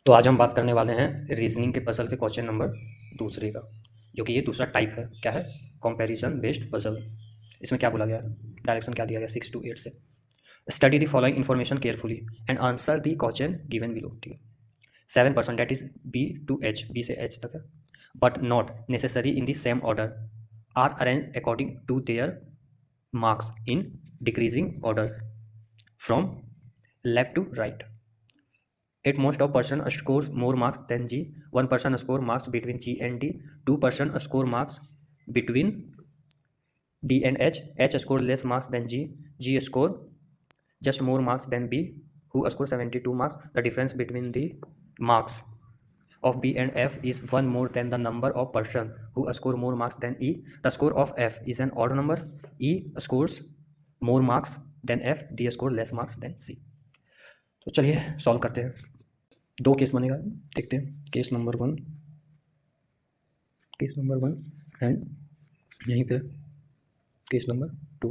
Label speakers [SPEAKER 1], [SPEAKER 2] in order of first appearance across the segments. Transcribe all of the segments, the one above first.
[SPEAKER 1] तो आज हम बात करने वाले हैं रीजनिंग के पजल के क्वेश्चन नंबर दूसरे का, जो कि ये दूसरा टाइप है। क्या है? Comparison based puzzle. इसमें क्या बोला गया है, डायरेक्शन क्या दिया गया 6 to 8 से। Study the following information carefully and answer the question given below. ठीक है। 7% that is B to H, B से एच तक है, but not necessary in the same order, are arrange according to their marks in decreasing order from left to right. At most of person scores more marks than G. One person score marks between G and D. Two person score marks between D and H. H score less marks than G. G score just more marks than B, who score 72 marks. The difference between the marks of B and F is one more than the number of person who score more marks than E. The score of F is an odd number. E scores more marks than F. D score less marks than C. तो चलिए solve करते हैं। दो case बनेगा, देखते हैं। Case number one and यहीं पे केस नंबर 2।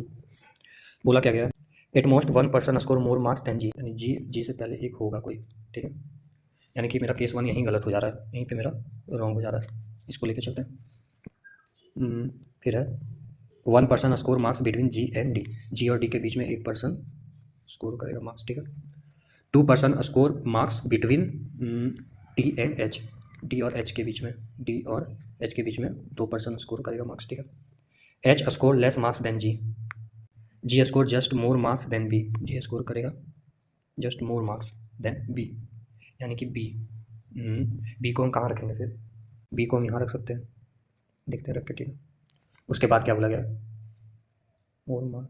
[SPEAKER 1] बोला क्या गया है? At most one person score more marks than G, यानी जी से पहले एक होगा कोई। ठीक है, यानी कि मेरा केस वन यहीं गलत हो जा रहा है, यहीं पे मेरा रॉन्ग हो जा रहा है। इसको लेके चलते हैं। फिर है one person score marks between G and D, G और डी के बीच में एक पर्सन स्कोर करेगा मार्क्स। ठीक है। Two person score marks between D and H, D और एच के बीच में, डी और एच के बीच में दो पर्सन स्कोर करेगा मार्क्स। ठीक है। H score less marks than G, G score just more marks than B, G score करेगा just more marks than B, यानी कि बी। बी को हम कहाँ रखेंगे फिर? बी को हम यहाँ रख सकते हैं, देखते हैं रख के। ठीक है। उसके बाद क्या बोला गया? मोर मार्क्स,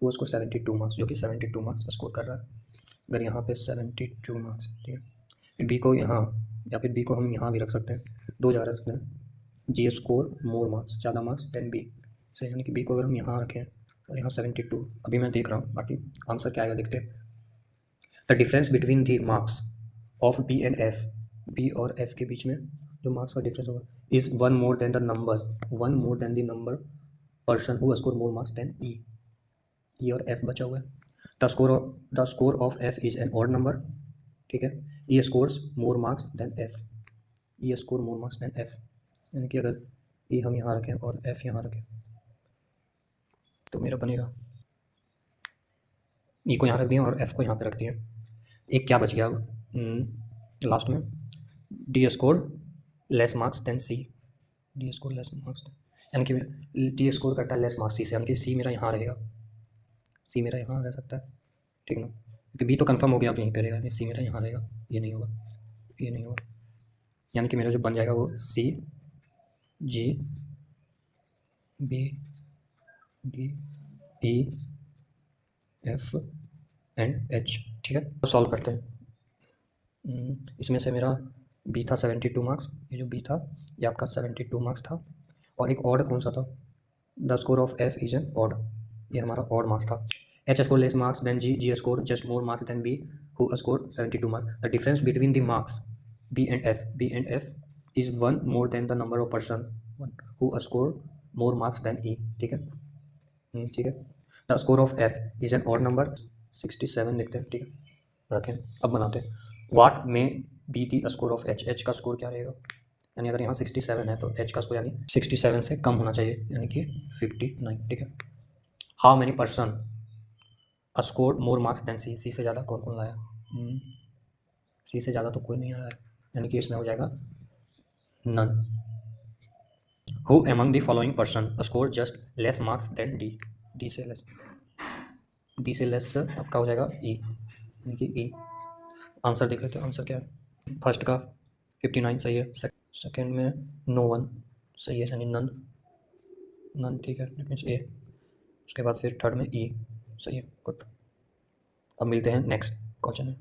[SPEAKER 1] वो उसको 72 मार्क्स, जो कि 72 मार्क्स स्कोर कर रहा है। अगर यहाँ पे 72 मार्क्स, ठीक है, बी को यहाँ, या फिर बी को हम यहाँ भी रख सकते हैं, दो जगह रख सकते हैं। जी स्कोर मोर मार्क्स, ज़्यादा मार्क्स देन बी से, यानी कि बी को अगर हम यहाँ रखें और यहाँ 72, अभी मैं देख रहा हूँ, बाकी आंसर क्या आएगा देखते हैं। The difference between the marks of B and F, B और एफ के बीच में जो मार्क्स का डिफरेंस होगा, is one more than the number person who score more marks than E. E और एफ बचा हुआ है। The score of F is an odd number. ठीक है। E scores more marks than F, E score more marks than F, यानी कि अगर ई हम यहाँ रखें और एफ यहाँ रखें तो मेरा बनेगा, ई को यहाँ रख दिया और एफ को यहाँ पे रख दिया। एक क्या बच गया अब लास्ट में? D score less marks than C, D score less marks, यानी कि डी स्कोर करता है लेस मार्क्स सी से, यानी कि सी मेरा यहाँ रहेगा, सी मेरा यहाँ रह सकता है। ठीक ना, क्योंकि बी तो कंफर्म हो गया, अब यहीं पे रहेगा, सी मेरा यहाँ रहेगा, ये नहीं होगा, ये नहीं होगा, यानी कि मेरा जो बन जाएगा वो C G B D E F and H. ठीक है, तो सॉल्व करते हैं। इसमें से मेरा बी था 72 मार्क्स, ये जो बी था ये आपका 72 मार्क्स था, और एक ऑड कौन सा था? The score of F is an odd, ये हमारा ऑड मार्क्स था। H score less marks than G, G score just more marks than B, who score 72 marks. The difference between the marks B and F is one more than the number of person who score more marks than E. ठीक है। ठीक है। The score of F is an odd number, 67 देखते हैं। ठीक है, रखें। अब बनाते हैं। वाट में be the score of H, H का स्कोर क्या रहेगा? यानी अगर यहाँ 67 है तो एच का स्कोर यानी 67 से कम होना चाहिए, यानी कि 59। ठीक है। How many person score more marks than C, C से ज़्यादा कौन कौन लाया? सी से ज़्यादा तो कोई नहीं आया है, यानी कि इसमें हो जाएगा none. Who among the following person score just less marks than D, D से लेस आपका हो जाएगा ई, यानी कि ई। आंसर देख लेते हैं, आंसर क्या है? फर्स्ट का 59 सही है, सेकेंड में नो वन सही है, यानी नन। ठीक है, दैट मीन्स ए। उसके बाद फिर थर्ड में ई सही है, गुड। अब मिलते हैं नेक्स्ट क्वेश्चन में।